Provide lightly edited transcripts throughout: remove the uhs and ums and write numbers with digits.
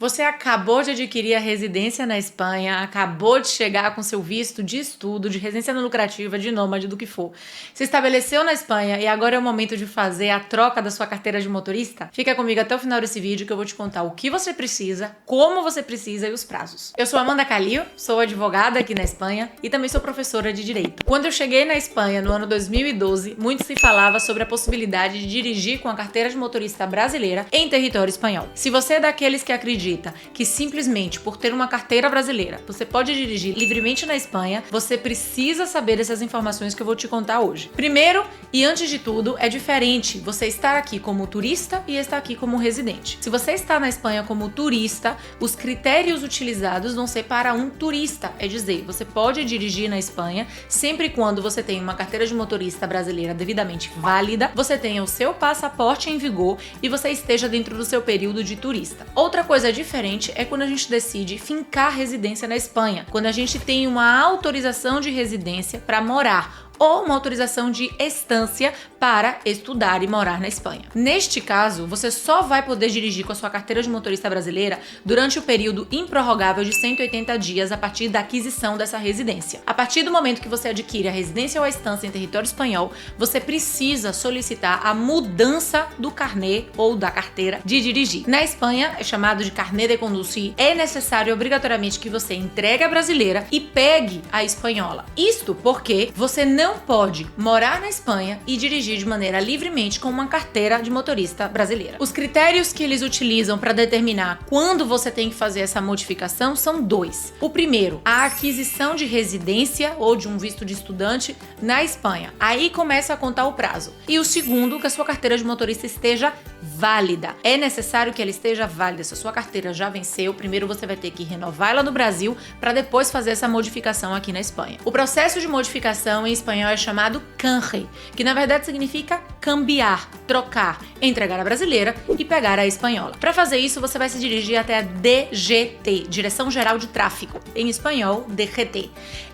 Você acabou de adquirir a residência na Espanha, acabou de chegar com seu visto de estudo, de residência não lucrativa, de nômade, do que for. Se estabeleceu na Espanha e agora é o momento de fazer a troca da sua carteira de motorista? Fica comigo até o final desse vídeo que eu vou te contar o que você precisa, como você precisa e os prazos. Eu sou Amanda Calil, sou advogada aqui na Espanha e também sou professora de Direito. Quando eu cheguei na Espanha no ano 2012, muito se falava sobre a possibilidade de dirigir com a carteira de motorista brasileira em território espanhol. Se você é daqueles que acredita que simplesmente por ter uma carteira brasileira você pode dirigir livremente na Espanha, você precisa saber essas informações que eu vou te contar hoje. Primeiro, e antes de tudo, é diferente você estar aqui como turista e estar aqui como residente. Se você está na Espanha como turista, os critérios utilizados vão ser para um turista, é dizer, você pode dirigir na Espanha sempre e quando você tenha uma carteira de motorista brasileira devidamente válida, você tenha o seu passaporte em vigor e você esteja dentro do seu período de turista. Outra coisa diferente é quando a gente decide fincar residência na Espanha, quando a gente tem uma autorização de residência para morar ou uma autorização de estância para estudar e morar na Espanha. Neste caso, você só vai poder dirigir com a sua carteira de motorista brasileira durante o período improrrogável de 180 dias a partir da aquisição dessa residência. A partir do momento que você adquire a residência ou a estância em território espanhol, você precisa solicitar a mudança do carnê ou da carteira de dirigir. Na Espanha, é chamado de carnê de conducir, é necessário obrigatoriamente que você entregue a brasileira e pegue a espanhola. Isto porque você não pode morar na Espanha e dirigir de maneira livremente com uma carteira de motorista brasileira. Os critérios que eles utilizam para determinar quando você tem que fazer essa modificação são dois. O primeiro, a aquisição de residência ou de um visto de estudante na Espanha. Aí começa a contar o prazo. E o segundo, que a sua carteira de motorista esteja válida. É necessário que ela esteja válida. Se a sua carteira já venceu, primeiro você vai ter que renovar ela no Brasil para depois fazer essa modificação aqui na Espanha. O processo de modificação em espanhol é chamado canje, que na verdade significa cambiar, trocar, entregar a brasileira e pegar a espanhola. Para fazer isso, você vai se dirigir até a DGT, Direção Geral de Tráfico, em espanhol, DGT.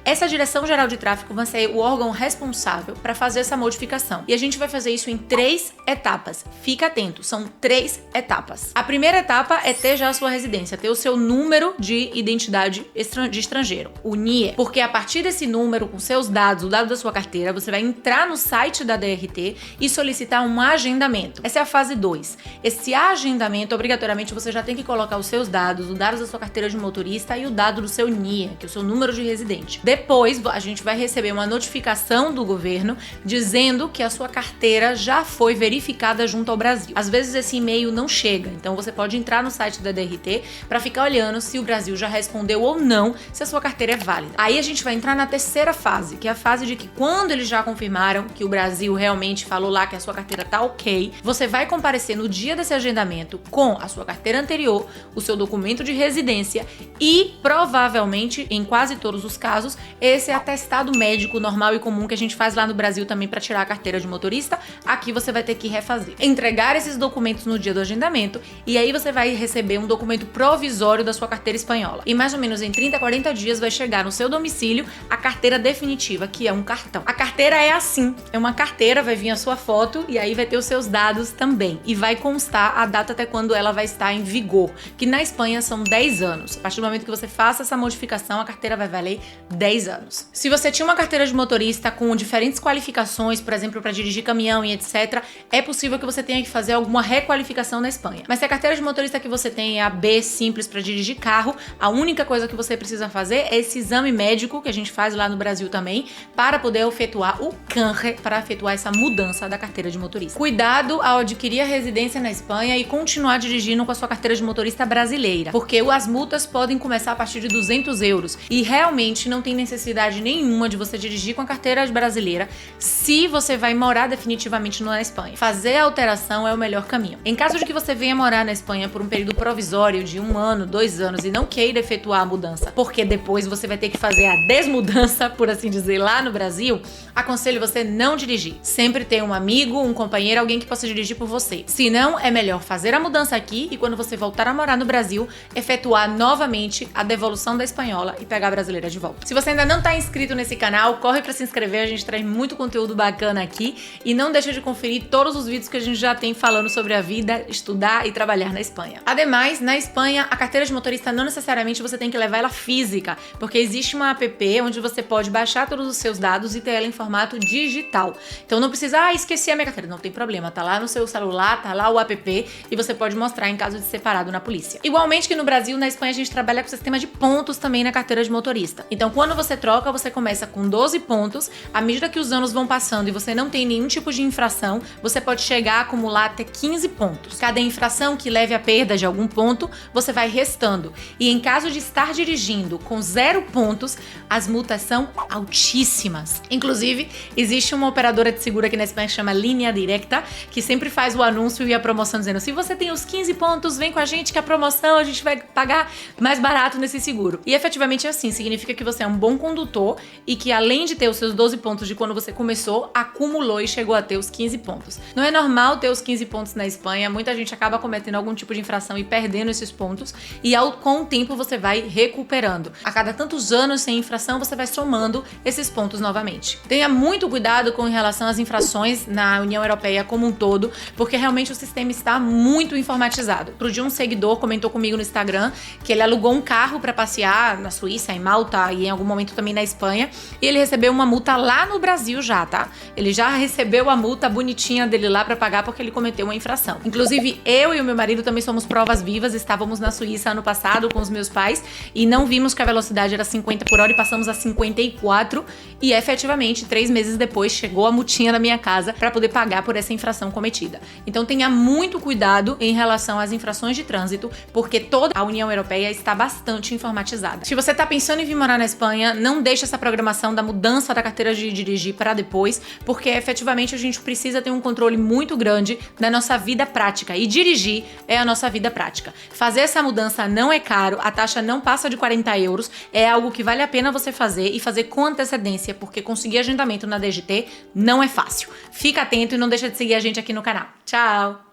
Essa Direção Geral de Tráfico vai ser o órgão responsável para fazer essa modificação. E a gente vai fazer isso em 3 etapas. Fica atento, são 3 etapas. A primeira etapa é ter já a sua residência, ter o seu número de identidade de estrangeiro, o NIE. Porque a partir desse número, com seus dados, o dado da sua carteira, você vai entrar no site da DRT e solicitar um agendamento. Essa é a fase 2. Esse agendamento, obrigatoriamente, você já tem que colocar os seus dados, os dados da sua carteira de motorista e o dado do seu NIE, que é o seu número de residente. Depois, a gente vai receber uma notificação do governo dizendo que a sua carteira já foi verificada junto ao Brasil. Às vezes esse e-mail não chega, então você pode entrar no site da DRT para ficar olhando se o Brasil já respondeu ou não se a sua carteira é válida. Aí a gente vai entrar na terceira fase, que é a fase de que quando eles já confirmaram que o Brasil realmente falou lá que a sua carteira tá ok, você vai comparecer no dia desse agendamento com a sua carteira anterior, o seu documento de residência e provavelmente, em quase todos os casos, esse atestado médico normal e comum que a gente faz lá no Brasil também para tirar a carteira de motorista. Aqui você vai ter que refazer. Entregar esses documentos no dia do agendamento e aí você vai receber um documento provisório da sua carteira espanhola. E mais ou menos em 30 a 40 dias vai chegar no seu domicílio a carteira definitiva, que é um cartão. A carteira é assim, é uma carteira, vai vir a sua foto e aí vai ter os seus dados também. E vai constar a data até quando ela vai estar em vigor, que na Espanha são 10 anos. A partir do momento que você faça essa modificação, a carteira vai valer 10 anos. Se você tinha uma carteira de motorista com diferentes qualificações, por exemplo, para dirigir caminhão e etc., é possível que você tenha que fazer alguma requalificação na Espanha. Mas se a carteira de motorista que você tem é a B simples para dirigir carro, a única coisa que você precisa fazer é esse exame médico que a gente faz lá no Brasil também, para poder efetuar o canje, para efetuar essa mudança da carteira de motorista. Cuidado ao adquirir a residência na Espanha e continuar dirigindo com a sua carteira de motorista brasileira, porque as multas podem começar a partir de 200 euros e realmente não tem necessidade nenhuma de você dirigir com a carteira brasileira se você vai morar definitivamente na Espanha. Fazer a alteração é o melhor caminho. Em caso de que você venha morar na Espanha por um período provisório de 1 ano, 2 anos e não queira efetuar a mudança, porque depois você vai ter que fazer a desmudança, por assim dizer, lá no Brasil, aconselho você não dirigir. Sempre ter um amigo amigo, um companheiro, alguém que possa dirigir por você. Se não, é melhor fazer a mudança aqui e quando você voltar a morar no Brasil, efetuar novamente a devolução da espanhola e pegar a brasileira de volta. Se você ainda não tá inscrito nesse canal, corre pra se inscrever, a gente traz muito conteúdo bacana aqui e não deixa de conferir todos os vídeos que a gente já tem falando sobre a vida, estudar e trabalhar na Espanha. Ademais, na Espanha, a carteira de motorista não necessariamente você tem que levar ela física, porque existe uma app onde você pode baixar todos os seus dados e ter ela em formato digital. Então não precisa, esqueci a minha carteira, não tem problema, tá lá no seu celular, tá lá o app e você pode mostrar em caso de ser parado na polícia. Igualmente que no Brasil, na Espanha a gente trabalha com sistema de pontos também na carteira de motorista. Então quando você troca, você começa com 12 pontos, à medida que os anos vão passando e você não tem nenhum tipo de infração, você pode chegar a acumular até 15 pontos. Cada infração que leve à perda de algum ponto, você vai restando. E em caso de estar dirigindo com 0 pontos, as multas são altíssimas. Inclusive, existe uma operadora de seguro aqui na Espanha que chama Línea Directa, que sempre faz o anúncio e a promoção dizendo: se você tem os 15 pontos, vem com a gente que a promoção a gente vai pagar mais barato nesse seguro. E efetivamente é assim, significa que você é um bom condutor e que além de ter os seus 12 pontos de quando você começou, acumulou e chegou a ter os 15 pontos. Não é normal ter os 15 pontos na Espanha, muita gente acaba cometendo algum tipo de infração e perdendo esses pontos e com o tempo você vai recuperando. A cada tantos anos sem infração, você vai somando esses pontos novamente. Tenha muito cuidado com relação às infrações na União Europeia como um todo, porque realmente o sistema está muito informatizado. Outro dia um seguidor comentou comigo no Instagram que ele alugou um carro para passear na Suíça, em Malta e em algum momento também na Espanha, e ele recebeu uma multa lá no Brasil já, tá? Ele já recebeu a multa bonitinha dele lá para pagar porque ele cometeu uma infração. Inclusive, eu e o meu marido também somos provas vivas, estávamos na Suíça ano passado com os meus pais e não vimos que a velocidade era 50 por hora e passamos a 54 e efetivamente 3 meses depois chegou a multinha na minha casa para poder pagar por essa infração cometida. Então tenha muito cuidado em relação às infrações de trânsito, porque toda a União Europeia está bastante informatizada. Se você está pensando em vir morar na Espanha, não deixe essa programação da mudança da carteira de dirigir para depois, porque efetivamente a gente precisa ter um controle muito grande da nossa vida prática e dirigir é a nossa vida prática. Fazer essa mudança não é caro, a taxa não passa de 40 euros, é algo que vale a pena você fazer e fazer com antecedência, porque conseguir agendamento na DGT não é fácil. Fica atento e não deixa de seguir a gente aqui no canal. Tchau!